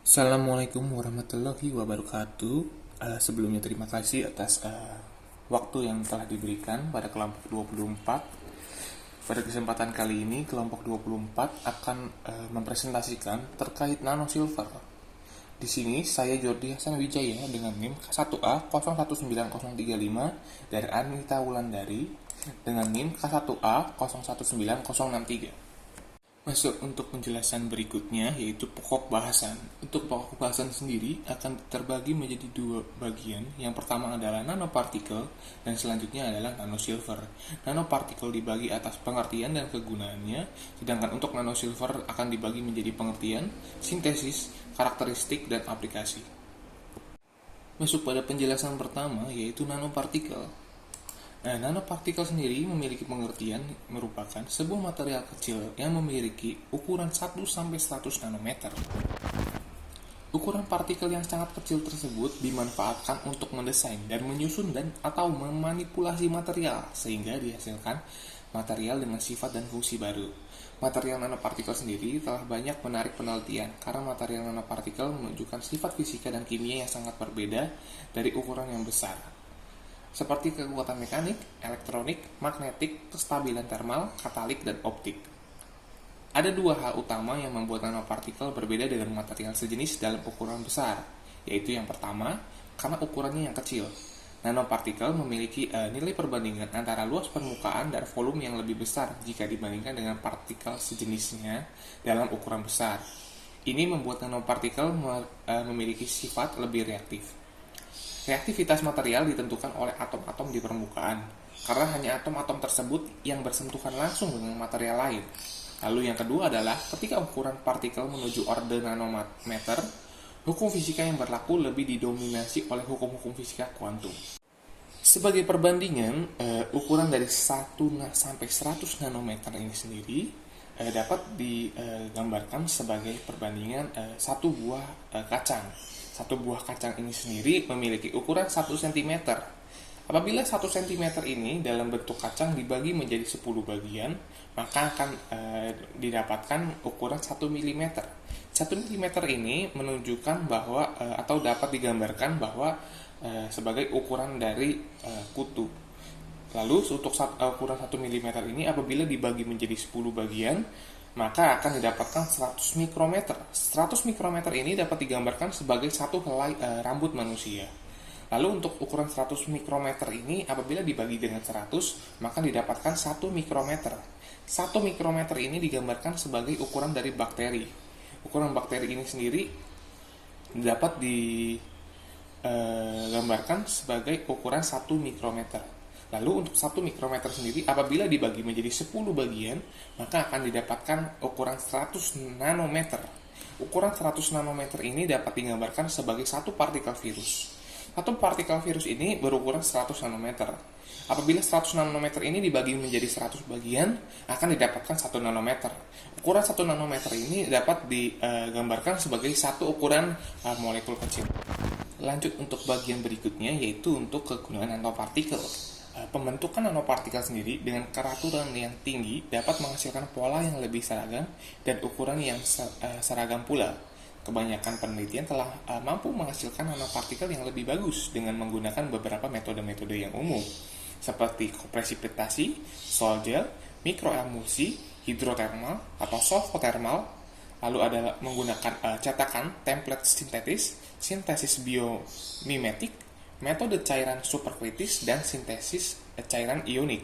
Assalamualaikum warahmatullahi wabarakatuh. Sebelumnya terima kasih atas waktu yang telah diberikan pada kelompok 24. Pada kesempatan kali ini, kelompok 24 akan mempresentasikan terkait nano silver. Di sini saya Jordi Hasan Wijaya dengan NIM K1A 019035 dari Anita Wulandari dengan NIM K1A 019063. Masuk untuk penjelasan berikutnya, yaitu pokok bahasan. Untuk pokok bahasan sendiri akan terbagi menjadi dua bagian. Yang pertama adalah nanopartikel, dan selanjutnya adalah nanosilver. Nanopartikel dibagi atas pengertian dan kegunaannya, sedangkan untuk nanosilver akan dibagi menjadi pengertian, sintesis, karakteristik, dan aplikasi. Masuk pada penjelasan pertama, yaitu nanopartikel. Nanopartikel sendiri memiliki pengertian merupakan sebuah material kecil yang memiliki ukuran 1-100 nanometer. Ukuran partikel yang sangat kecil tersebut dimanfaatkan untuk mendesain dan menyusun atau memanipulasi material sehingga dihasilkan material dengan sifat dan fungsi baru. Material nanopartikel sendiri telah banyak menarik penelitian karena material nanopartikel menunjukkan sifat fisika dan kimia yang sangat berbeda dari ukuran yang besar, seperti kekuatan mekanik, elektronik, magnetik, kestabilan termal, katalik, dan optik. Ada dua hal utama yang membuat nanopartikel berbeda dengan material sejenis dalam ukuran besar, yaitu yang pertama, karena ukurannya yang kecil. Nanopartikel memiliki nilai perbandingan antara luas permukaan dan volume yang lebih besar jika dibandingkan dengan partikel sejenisnya dalam ukuran besar. Ini membuat nanopartikel memiliki sifat lebih reaktif. Reaktivitas material ditentukan oleh atom-atom di permukaan, karena hanya atom-atom tersebut yang bersentuhan langsung dengan material lain. Lalu yang kedua adalah ketika ukuran partikel menuju orde nanometer, hukum fisika yang berlaku lebih didominasi oleh hukum-hukum fisika kuantum. Sebagai perbandingan, ukuran dari 1 sampai 100 nanometer ini sendiri dapat digambarkan sebagai perbandingan satu buah kacang. Satu buah kacang ini sendiri memiliki ukuran 1 cm. Apabila 1 cm ini dalam bentuk kacang dibagi menjadi 10 bagian, maka akan didapatkan ukuran 1 mm. 1 mm ini menunjukkan bahwa atau dapat digambarkan bahwa sebagai ukuran dari kutu. Lalu untuk ukuran 1 mm ini apabila dibagi menjadi 10 bagian, maka akan didapatkan 100 mikrometer. 100 mikrometer ini dapat digambarkan sebagai satu helai rambut manusia. Lalu untuk ukuran 100 mikrometer ini apabila dibagi dengan 100, maka didapatkan 1 mikrometer. 1 mikrometer ini digambarkan sebagai ukuran dari bakteri. Ukuran bakteri ini sendiri dapat digambarkan sebagai ukuran 1 mikrometer. Lalu untuk 1 mikrometer sendiri apabila dibagi menjadi 10 bagian, maka akan didapatkan ukuran 100 nanometer. Ukuran 100 nanometer ini dapat digambarkan sebagai satu partikel virus. Satu partikel virus ini berukuran 100 nanometer. Apabila 100 nanometer ini dibagi menjadi 100 bagian, akan didapatkan 1 nanometer. Ukuran 1 nanometer ini dapat digambarkan sebagai satu ukuran molekul kecil. Lanjut untuk bagian berikutnya, yaitu untuk kegunaan nanopartikel. Pembentukan nanopartikel sendiri dengan keraturan yang tinggi dapat menghasilkan pola yang lebih seragam dan ukuran yang seragam pula. Kebanyakan penelitian telah mampu menghasilkan nanopartikel yang lebih bagus dengan menggunakan beberapa metode-metode yang umum, seperti kopresipitasi, sol gel, mikroemulsi, hidrotermal atau solvotermal. Lalu ada menggunakan cetakan template sintesis biomimetik, metode cairan superkritis, dan sintesis cairan ionik.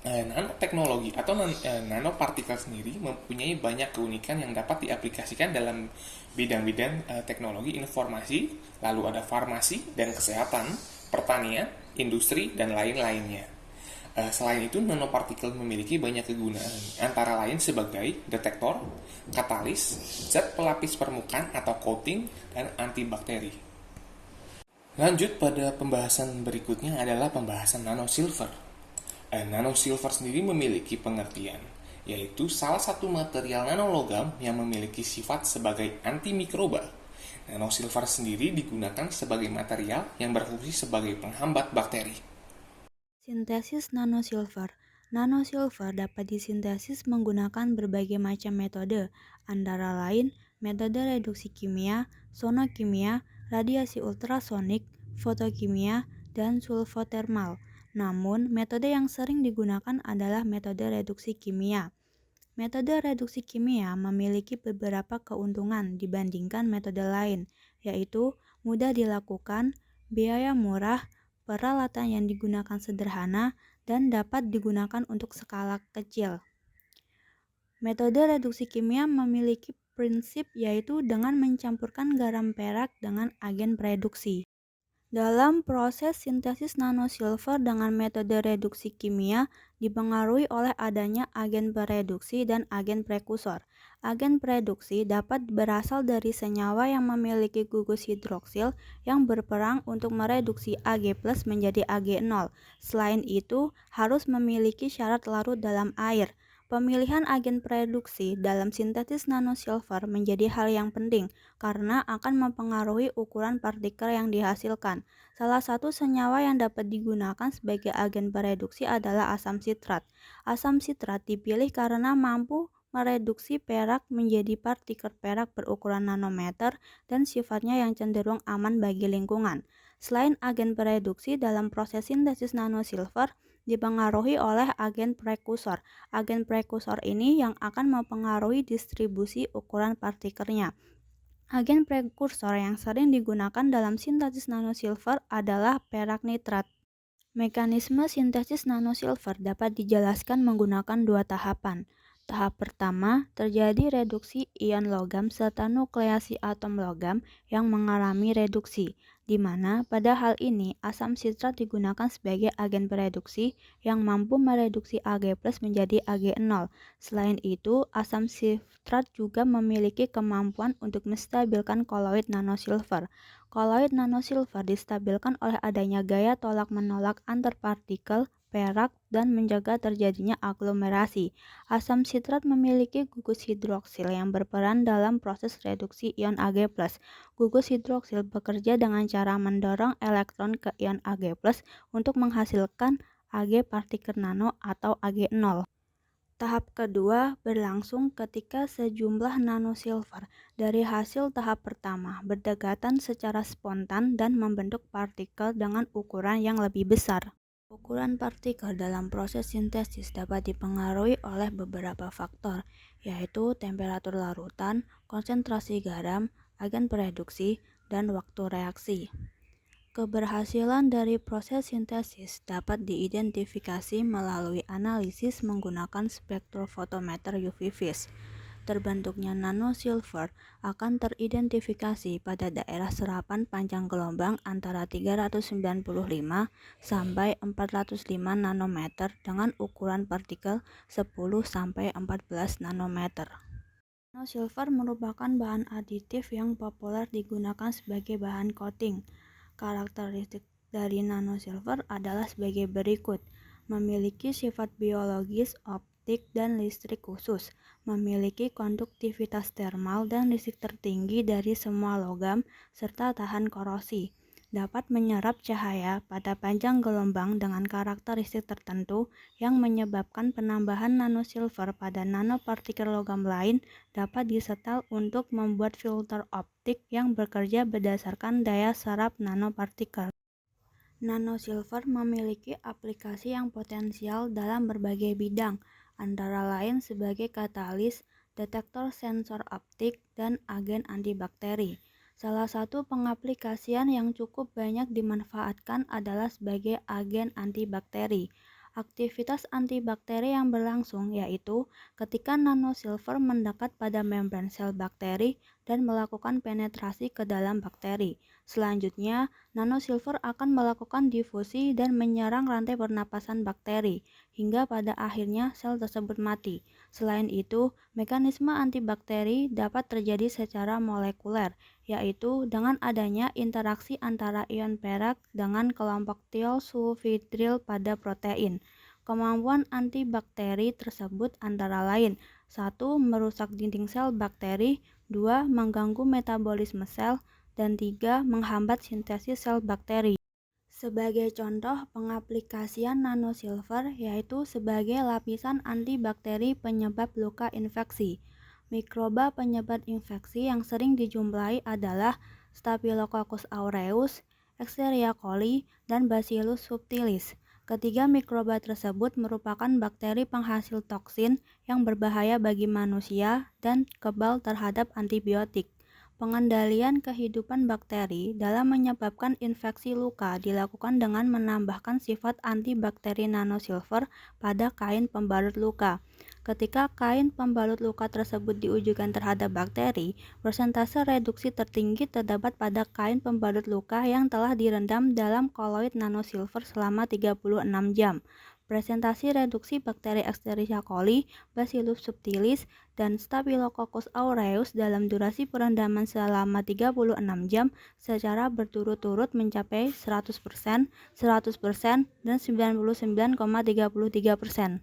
Nanoteknologi atau nanopartikel sendiri mempunyai banyak keunikan yang dapat diaplikasikan dalam bidang-bidang teknologi informasi, lalu ada farmasi dan kesehatan, pertanian, industri, dan lain-lainnya. Selain itu, nanopartikel memiliki banyak kegunaan, antara lain sebagai detektor, katalis, zat pelapis permukaan atau coating, dan antibakteri. Lanjut pada pembahasan berikutnya adalah pembahasan nanosilver. Nanosilver sendiri memiliki pengertian, yaitu salah satu material nanologam yang memiliki sifat sebagai antimikroba. Nanosilver sendiri digunakan sebagai material yang berfungsi sebagai penghambat bakteri. Sintesis nanosilver. Nanosilver dapat disintesis menggunakan berbagai macam metode, antara lain metode reduksi kimia, sonokimia, radiasi ultrasonik, fotokimia, dan sulfotermal. Namun, metode yang sering digunakan adalah metode reduksi kimia. Metode reduksi kimia memiliki beberapa keuntungan dibandingkan metode lain, yaitu mudah dilakukan, biaya murah, peralatan yang digunakan sederhana, dan dapat digunakan untuk skala kecil. Metode reduksi kimia memiliki prinsip yaitu dengan mencampurkan garam perak dengan agen pereduksi. Dalam proses sintesis nanosilver dengan metode reduksi kimia dipengaruhi oleh adanya agen pereduksi dan agen prekursor. Agen pereduksi dapat berasal dari senyawa yang memiliki gugus hidroksil yang berperang untuk mereduksi Ag+ menjadi Ag0. Selain itu, harus memiliki syarat larut dalam air. Pemilihan agen pereduksi dalam sintesis nanosilver menjadi hal yang penting karena akan mempengaruhi ukuran partikel yang dihasilkan. Salah satu senyawa yang dapat digunakan sebagai agen pereduksi adalah asam sitrat. Asam sitrat dipilih karena mampu mereduksi perak menjadi partikel perak berukuran nanometer dan sifatnya yang cenderung aman bagi lingkungan. Selain agen pereduksi dalam proses sintesis nanosilver, dipengaruhi oleh agen prekursor. Agen prekursor ini yang akan mempengaruhi distribusi ukuran partikelnya. Agen prekursor yang sering digunakan dalam sintesis nanosilver adalah perak nitrat. Mekanisme sintesis nanosilver dapat dijelaskan menggunakan dua tahapan. Tahap pertama, terjadi reduksi ion logam serta nukleasi atom logam yang mengalami reduksi, di mana pada hal ini asam sitrat digunakan sebagai agen pereduksi yang mampu mereduksi Ag+ menjadi Ag0. Selain itu, asam sitrat juga memiliki kemampuan untuk menstabilkan koloid nanosilver. Koloid nanosilver distabilkan oleh adanya gaya tolak-menolak antar partikel perak dan menjaga terjadinya aglomerasi. Asam sitrat memiliki gugus hidroksil yang berperan dalam proses reduksi ion Ag+. Gugus hidroksil bekerja dengan cara mendorong elektron ke ion Ag+ untuk menghasilkan Ag partikel nano atau Ag0. Tahap kedua berlangsung ketika sejumlah nanosilver dari hasil tahap pertama berdekatan secara spontan dan membentuk partikel dengan ukuran yang lebih besar. Ukuran partikel dalam proses sintesis dapat dipengaruhi oleh beberapa faktor, yaitu temperatur larutan, konsentrasi garam, agen pereduksi, dan waktu reaksi. Keberhasilan dari proses sintesis dapat diidentifikasi melalui analisis menggunakan spektrofotometer UV vis. Terbentuknya nanosilver akan teridentifikasi pada daerah serapan panjang gelombang antara 395 sampai 405 nanometer dengan ukuran partikel 10 sampai 14 nanometer. Nanosilver merupakan bahan aditif yang populer digunakan sebagai bahan coating. Karakteristik dari nanosilver adalah sebagai berikut: memiliki sifat biologis, optik, dan listrik khusus, memiliki konduktivitas termal dan listrik tertinggi dari semua logam, serta tahan korosi. Dapat menyerap cahaya pada panjang gelombang dengan karakteristik tertentu yang menyebabkan penambahan nanosilver pada nanopartikel logam lain dapat disetel untuk membuat filter optik yang bekerja berdasarkan daya serap nanopartikel. Nanosilver memiliki aplikasi yang potensial dalam berbagai bidang, antara lain sebagai katalis, detektor sensor optik, dan agen antibakteri. Salah satu pengaplikasian yang cukup banyak dimanfaatkan adalah sebagai agen antibakteri. Aktivitas antibakteri yang berlangsung yaitu ketika nanosilver mendekat pada membran sel bakteri dan melakukan penetrasi ke dalam bakteri. Selanjutnya, nanosilver akan melakukan difusi dan menyerang rantai pernapasan bakteri, hingga pada akhirnya sel tersebut mati. Selain itu, mekanisme antibakteri dapat terjadi secara molekuler, yaitu dengan adanya interaksi antara ion perak dengan kelompok tiosulfidril pada protein. Kemampuan antibakteri tersebut antara lain: 1. Merusak dinding sel bakteri, 2. Mengganggu metabolisme sel, dan 3. Menghambat sintesis sel bakteri. Sebagai contoh pengaplikasian nanosilver yaitu sebagai lapisan antibakteri penyebab luka infeksi. Mikroba penyebar infeksi yang sering dijumpai adalah Staphylococcus aureus, Escherichia coli, dan Bacillus subtilis. Ketiga mikroba tersebut merupakan bakteri penghasil toksin yang berbahaya bagi manusia dan kebal terhadap antibiotik. Pengendalian kehidupan bakteri dalam menyebabkan infeksi luka dilakukan dengan menambahkan sifat antibakteri nanosilver pada kain pembalut luka. Ketika kain pembalut luka tersebut diujikan terhadap bakteri, persentase reduksi tertinggi terdapat pada kain pembalut luka yang telah direndam dalam koloid nanosilver selama 36 jam. Presentasi reduksi bakteri Escherichia coli, Bacillus subtilis, dan Staphylococcus aureus dalam durasi perendaman selama 36 jam secara berturut-turut mencapai 100%, 100%, dan 99,33%.